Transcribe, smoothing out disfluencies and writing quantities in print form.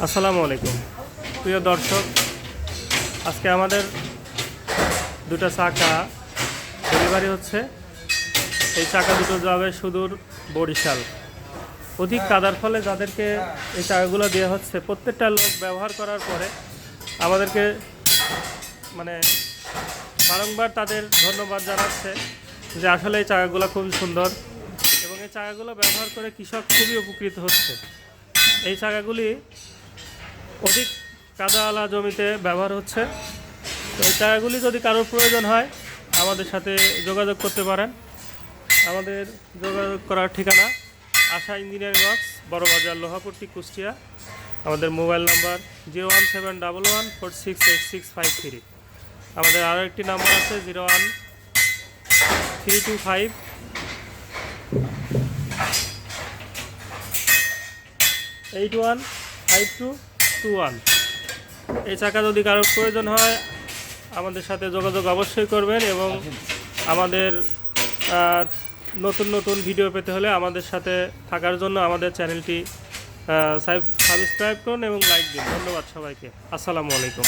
আসসালামু আলাইকুম প্রিয় দর্শক, আজকে আমাদের দুটো চাকা ডেলিভারি হচ্ছে। এই চাকা দুটো যাবে সুদূর বরিশাল। অধিক কাদার ফলে যাদেরকে এই চাকাগুলো দেওয়া হচ্ছে, প্রত্যেকটা লোক ব্যবহার করার পরে আমাদেরকে বারংবার তাদের ধন্যবাদ জানাচ্ছে যে আসলে এই চাকাগুলো খুব সুন্দর এবং এই চাকাগুলো ব্যবহার করে কৃষক খুবই উপকৃত হচ্ছে। এই চাকাগুলি অধিক কাদাওয়ালা জমিতে ব্যবহার হচ্ছে। তো এই চাকাগুলি যদি কারোর প্রয়োজন হয় আমাদের সাথে যোগাযোগ করতে পারেন। আমাদের যোগাযোগ করার ঠিকানা আশা ইঞ্জিনিয়ারিং ওয়ার্কস, বড়বাজার, লোহাপট্টি, কুষ্টিয়া। আমাদের মোবাইল নাম্বার 01711468653। আমাদের আরও একটি নাম্বার আছে 01325815221। এই চাকা যদি কারোর প্রয়োজন হয় আমাদের সাথে যোগাযোগ অবশ্যই করবেন এবং আমাদের নতুন নতুন ভিডিও পেতে হলে আমাদের সাথে থাকার জন্য আমাদের চ্যানেলটি সাবস্ক্রাইব করুন এবং লাইক দিন। ধন্যবাদ সবাইকে। আসসালামু আলাইকুম।